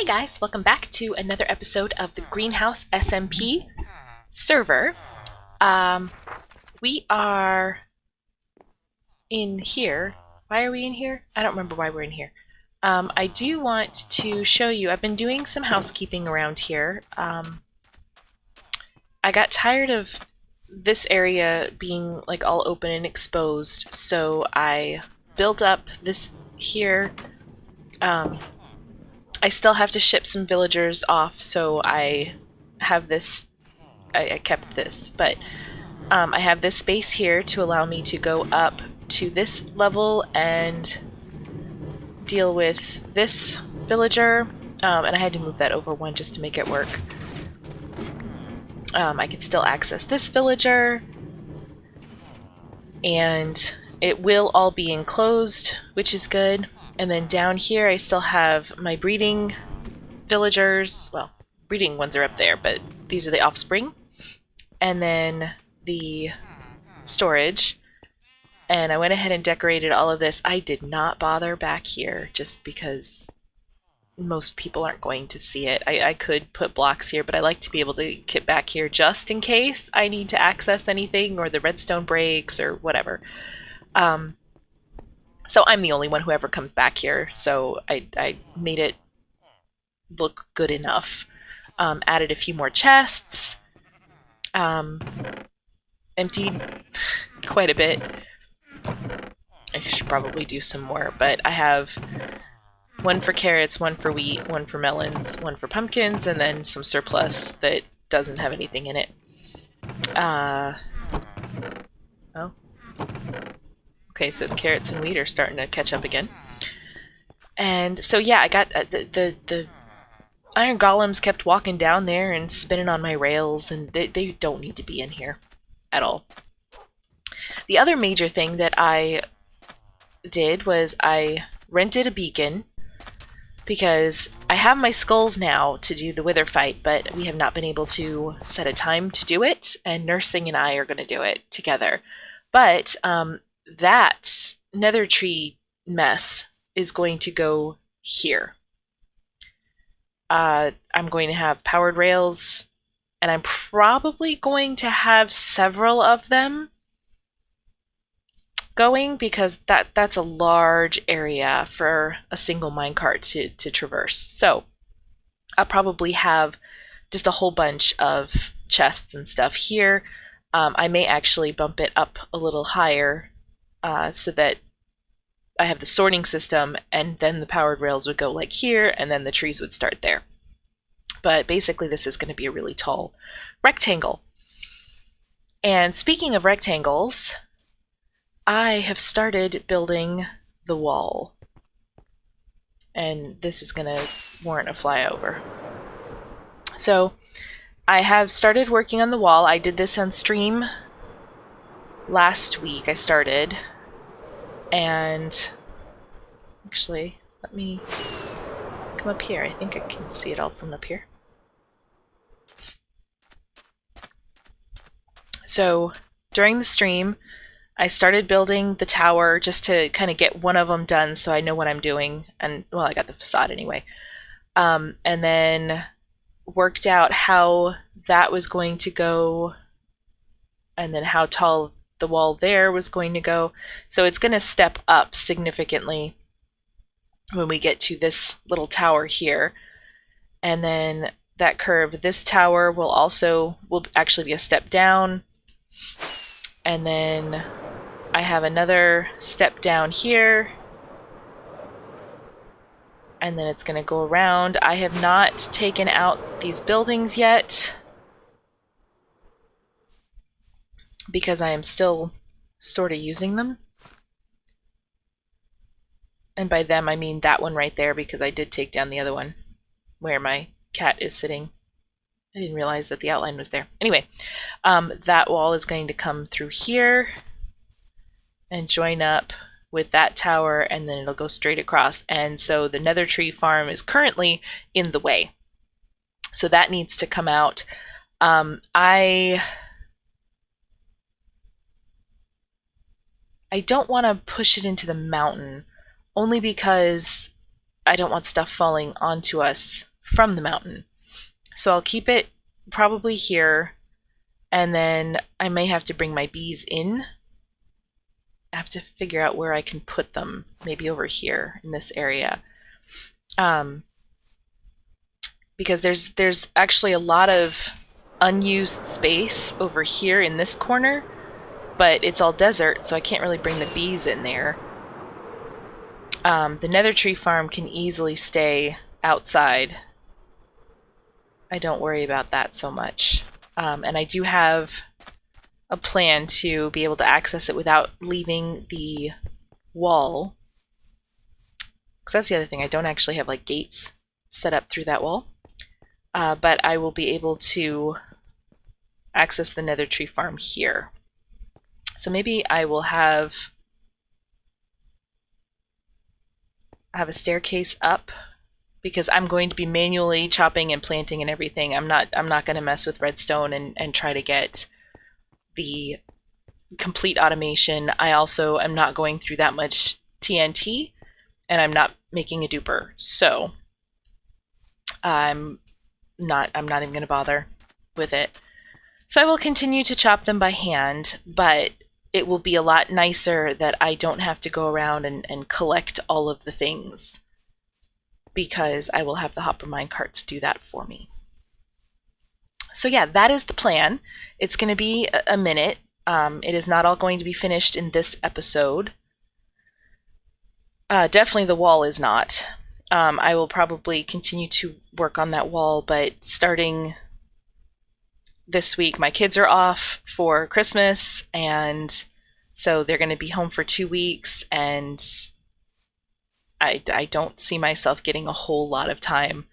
Hey guys, welcome back to another episode of the Greenhouse SMP server. We are in here. Why are we in here? I don't remember why we're in here. I do want to show you, I've been doing some housekeeping around here. I got tired of this area being like all open and exposed, so I built up this here. I still have to ship some villagers off, so I have this, I kept this, but I have this space here to allow me to go up to this level and deal with this villager, and I had to move that over one just to make it work. I can still access this villager, and it will all be enclosed, which is good. And then down here I still have my breeding villagers. Well, breeding ones are up there, but these are the offspring. And then the storage. And I went ahead and decorated all of this. I did not bother back here just because most people aren't going to see it. I could put blocks here, but I like to be able to get back here just in case I need to access anything or the redstone breaks or whatever. So I'm the only one who ever comes back here, so I made it look good enough. Added a few more chests. Emptied quite a bit. I should probably do some more, but I have one for carrots, one for wheat, one for melons, one for pumpkins, and then some surplus that doesn't have anything in it. Oh. Okay, so the carrots and wheat are starting to catch up again. And so yeah, I got the iron golems kept walking down there and spinning on my rails, and they don't need to be in here at all. The other major thing that I did was I rented a beacon, because I have my skulls now to do the wither fight, but we have not been able to set a time to do it, and Nursing and I are going to do it together. But that nether tree mess is going to go here. I'm going to have powered rails, and I'm probably going to have several of them going, because that's a large area for a single minecart to traverse. So I'll probably have just a whole bunch of chests and stuff here. I may actually bump it up a little higher so that I have the sorting system, and then the powered rails would go like here, and then the trees would start there. But basically this is going to be a really tall rectangle. And speaking of rectangles, I have started building the wall. And this is going to warrant a flyover. So I have started working on the wall. I did this on stream last week. I started. And actually, let me come up here. I think I can see it all from up here. So during the stream, I started building the tower just to kind of get one of them done so I know what I'm doing. And, well, I got the facade anyway. And then worked out how that was going to go, and then how tall the wall there was going to go. So it's going to step up significantly when we get to this little tower here. And then that curve, this tower will actually be a step down. And then I have another step down here. And then it's going to go around. I have not taken out these buildings yet, because I am still sort of using them. And by them I mean that one right there, because I did take down the other one where my cat is sitting. I didn't realize that the outline was there. Anyway, that wall is going to come through here and join up with that tower, and then it'll go straight across. And so the nether tree farm is currently in the way. So that needs to come out. I don't want to push it into the mountain, only because I don't want stuff falling onto us from the mountain. So I'll keep it probably here, and then I may have to bring my bees in. I have to figure out where I can put them, maybe over here in this area. Because there's actually a lot of unused space over here in this corner, but it's all desert, so I can't really bring the bees in there. The nether tree farm can easily stay outside. I don't worry about that so much. And I do have a plan to be able to access it without leaving the wall. Because that's the other thing, I don't actually have like gates set up through that wall. But I will be able to access the nether tree farm here. So maybe I will have a staircase up, because I'm going to be manually chopping and planting and everything. I'm not going to mess with redstone and try to get the complete automation. I also am not going through that much TNT, and I'm not making a duper. So I'm not even going to bother with it. So I will continue to chop them by hand, but it will be a lot nicer that I don't have to go around and collect all of the things, because I will have the hopper minecarts do that for me. So yeah, that is the plan. It's going to be a minute. It is not all going to be finished in this episode. Definitely the wall is not. I will probably continue to work on that wall, but starting this week, my kids are off for Christmas, and so they're going to be home for 2 weeks, and I don't see myself getting a whole lot of time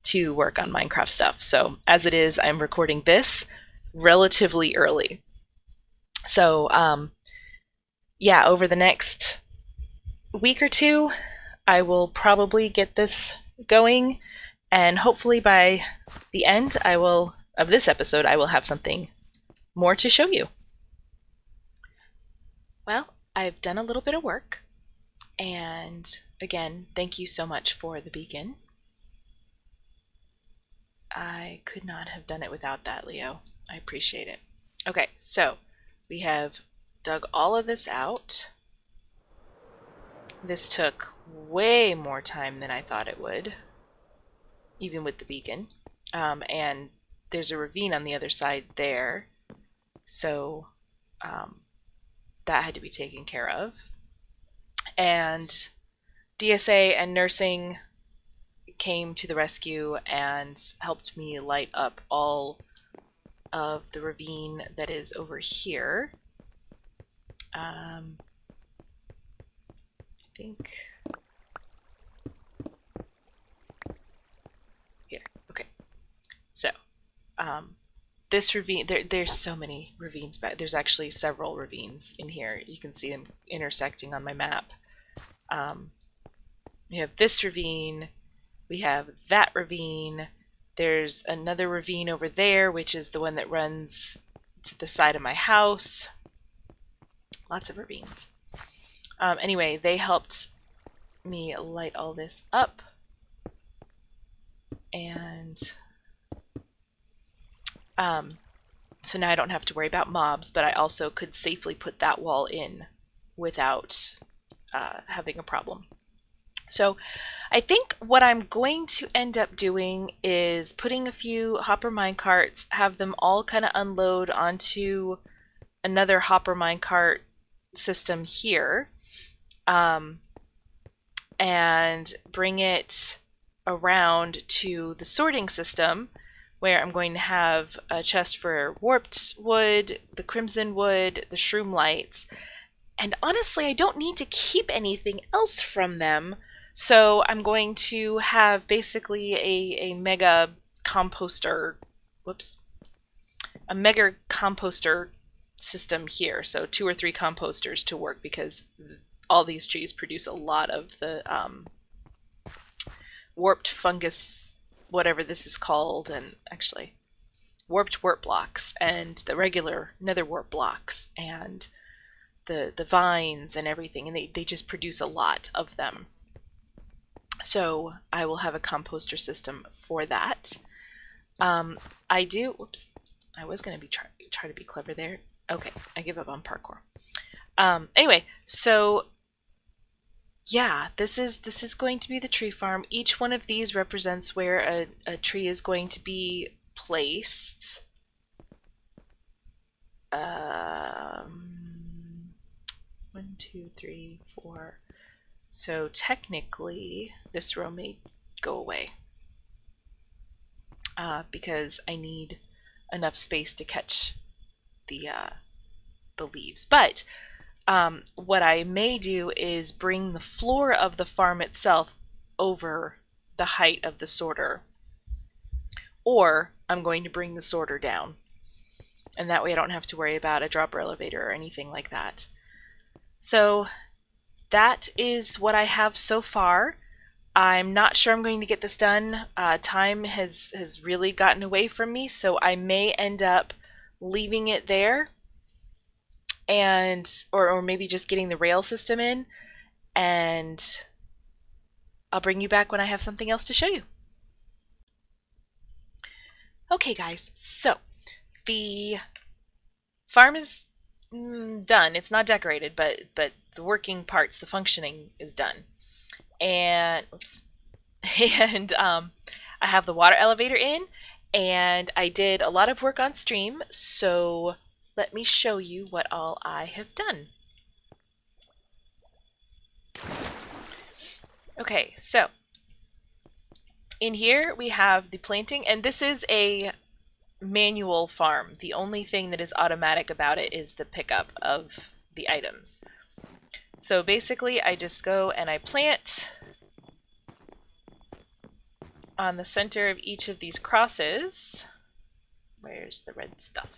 to work on Minecraft stuff. So as it is, I'm recording this relatively early. So yeah, over the next week or two, I will probably get this going, and hopefully by the end of this episode, I will have something more to show you. Well, I've done a little bit of work, and again, thank you so much for the beacon. I could not have done it without that, Leo. I appreciate it. Okay, so we have dug all of this out. This took way more time than I thought it would, even with the beacon. And there's a ravine on the other side there, so that had to be taken care of. And DSA and nursing came to the rescue and helped me light up all of the ravine that is over here. I think here. Okay. So this ravine, there's so many ravines back. There's actually several ravines in here. You can see them intersecting on my map. We have this ravine. We have that ravine. There's another ravine over there, which is the one that runs to the side of my house. Lots of ravines. Anyway, they helped me light all this up. And so now I don't have to worry about mobs, but I also could safely put that wall in without having a problem. So I think what I'm going to end up doing is putting a few hopper minecarts, have them all kind of unload onto another hopper minecart system here, and bring it around to the sorting system, where I'm going to have a chest for warped wood, the crimson wood, the shroom lights, and honestly I don't need to keep anything else from them. So I'm going to have basically a mega composter, a mega composter system here. So 2 or 3 composters to work, because all these trees produce a lot of the warped fungus, whatever this is called, and actually warped warp blocks, and the regular nether warp blocks, and the vines and everything, and they just produce a lot of them. So I will have a composter system for that. I do. Whoops. I was going to be try to be clever there. Okay, I give up on parkour. Anyway, so yeah, this is going to be the tree farm. Each one of these represents where a tree is going to be placed. 1, 2, 3, 4. So technically, this row may go away because I need enough space to catch the leaves. But what I may do is bring the floor of the farm itself over the height of the sorter, or I'm going to bring the sorter down, and that way I don't have to worry about a dropper elevator or anything like that. So that is what I have so far. I'm not sure I'm going to get this done. Time has really gotten away from me, so I may end up leaving it there, and or maybe just getting the rail system in, and I'll bring you back when I have something else to show you. Okay, guys, so the farm is done. It's not decorated, but the working parts, the functioning is done. And oops, and I have the water elevator in, and I did a lot of work on stream. So let me show you what all I have done. Okay, so in here we have the planting, and this is a manual farm. The only thing that is automatic about it is the pickup of the items. So basically I just go and I plant on the center of each of these crosses. Where's the red stuff?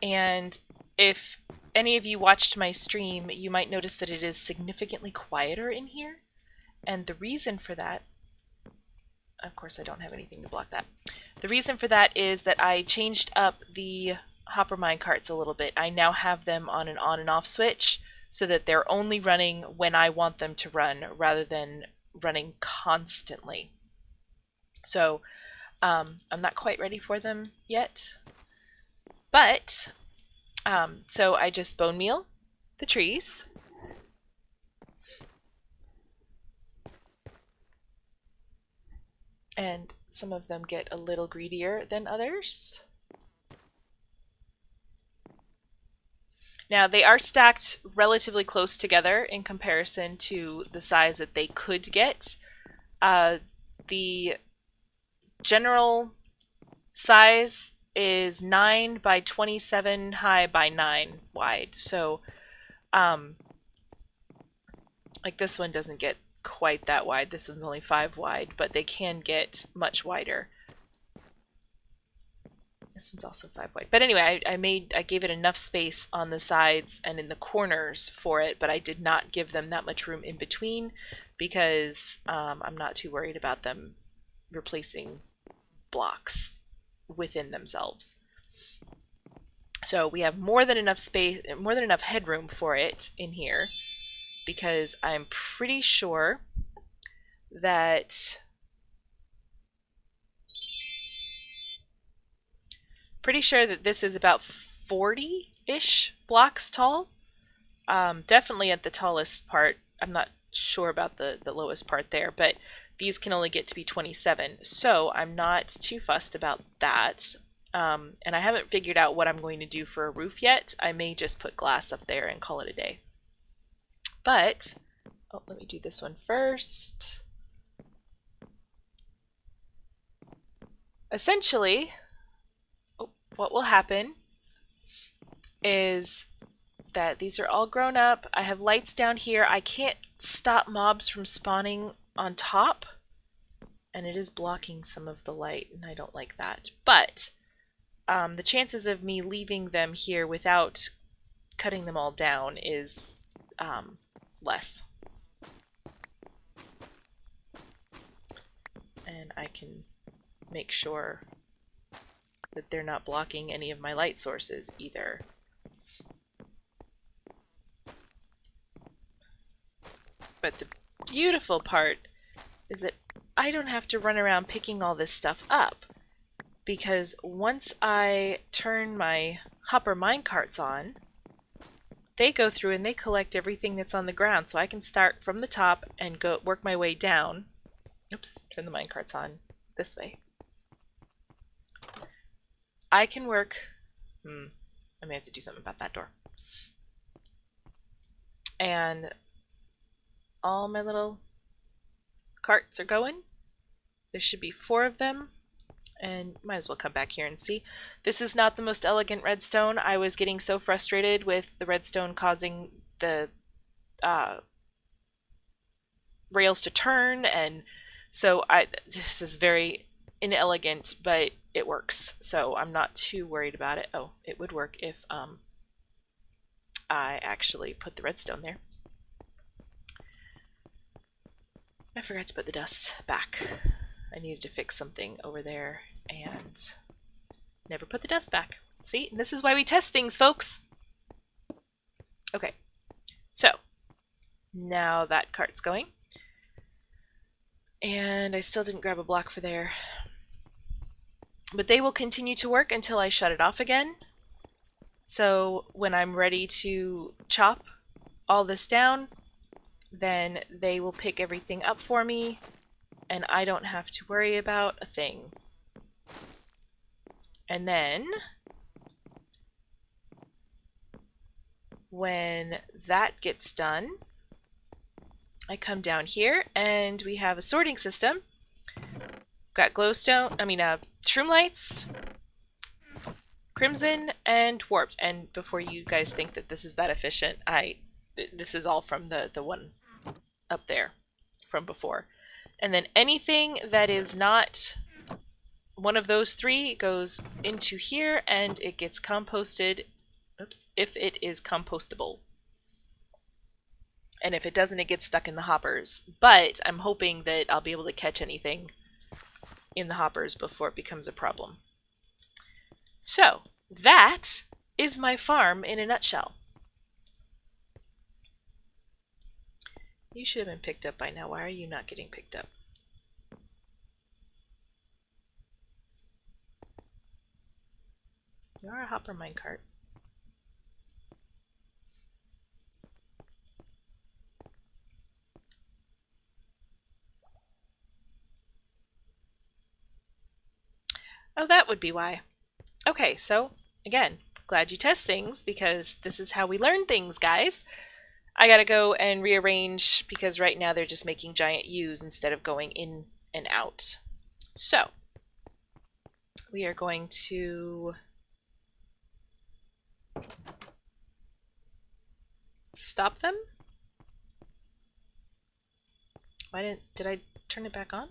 And if any of you watched my stream, you might notice that it is significantly quieter in here. And the reason for that, of course I don't have anything to block that. The reason for that is that I changed up the hopper minecarts a little bit. I now have them on and off switch so that they're only running when I want them to run rather than running constantly. So I'm not quite ready for them yet. But, so I just bone meal the trees. And some of them get a little greedier than others. Now, they are stacked relatively close together in comparison to the size that they could get. The general size is 9 by 27 high by 9 wide. So, like this one doesn't get quite that wide. This one's only 5 wide, but they can get much wider. This one's also 5 wide. But anyway, I gave it enough space on the sides and in the corners for it, but I did not give them that much room in between because I'm not too worried about them replacing blocks within themselves. So we have more than enough space, more than enough headroom for it in here, because I'm pretty sure that this is about 40-ish blocks tall. Definitely at the tallest part. I'm not sure about the lowest part there, but these can only get to be 27, so I'm not too fussed about that. And I haven't figured out what I'm going to do for a roof yet. I may just put glass up there and call it a day. But, oh, let me do this one first. Essentially, what will happen is that these are all grown up. I have lights down here. I can't stop mobs from spawning on top, and it is blocking some of the light, and I don't like that. But the chances of me leaving them here without cutting them all down is less. And I can make sure that they're not blocking any of my light sources either. But the beautiful part is that I don't have to run around picking all this stuff up, because once I turn my hopper minecarts on, they go through and they collect everything that's on the ground, so I can start from the top and go work my way down. Oops, turn the minecarts on this way. I can work... I may have to do something about that door. And all my little carts are going. There should be 4 of them. And might as well come back here and see. This is not the most elegant redstone. I was getting so frustrated with the redstone causing the rails to turn, and so this is very inelegant, but it works. So I'm not too worried about it. Oh, it would work if I actually put the redstone there. I forgot to put the dust back. I needed to fix something over there and never put the dust back. See, and this is why we test things, folks. Okay, so now that cart's going. And I still didn't grab a block for there. But they will continue to work until I shut it off again. So when I'm ready to chop all this down, then they will pick everything up for me, and I don't have to worry about a thing. And then, when that gets done, I come down here and we have a sorting system. Got glowstone, shroom lights, crimson, and warped. And before you guys think that this is that efficient, this is all from the one up there from before. And then anything that is not one of those 3 goes into here and it gets composted. Oops, if it is compostable. And if it doesn't, it gets stuck in the hoppers. But I'm hoping that I'll be able to catch anything in the hoppers before it becomes a problem. So, that is my farm in a nutshell. You should have been picked up by now. Why are you not getting picked up? You are a hopper minecart. Oh, that would be why. Okay, so, again, glad you test things, because this is how we learn things, guys. I gotta go and rearrange, because right now they're just making giant U's instead of going in and out. So, we are going to stop them. Did I turn it back on?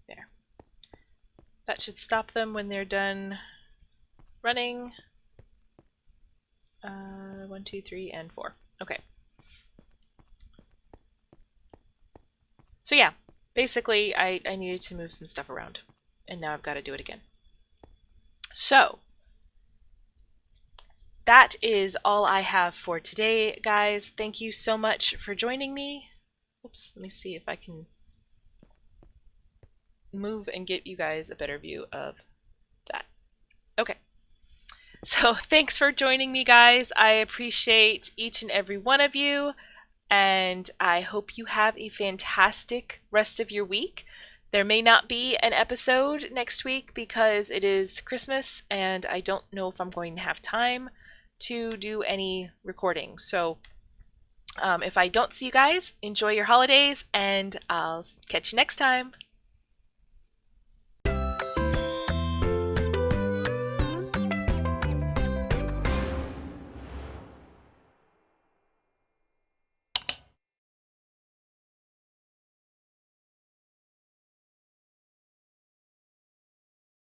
There. That should stop them when they're done running. 1, 2, 3, and 4. Okay. So yeah, basically I needed to move some stuff around, and now I've got to do it again. So, that is all I have for today, guys. Thank you so much for joining me. Oops, let me see if I can move and get you guys a better view of that. Okay. So thanks for joining me, guys. I appreciate each and every one of you, and I hope you have a fantastic rest of your week. There may not be an episode next week because it is Christmas, and I don't know if I'm going to have time to do any recording. So if I don't see you guys, enjoy your holidays, and I'll catch you next time.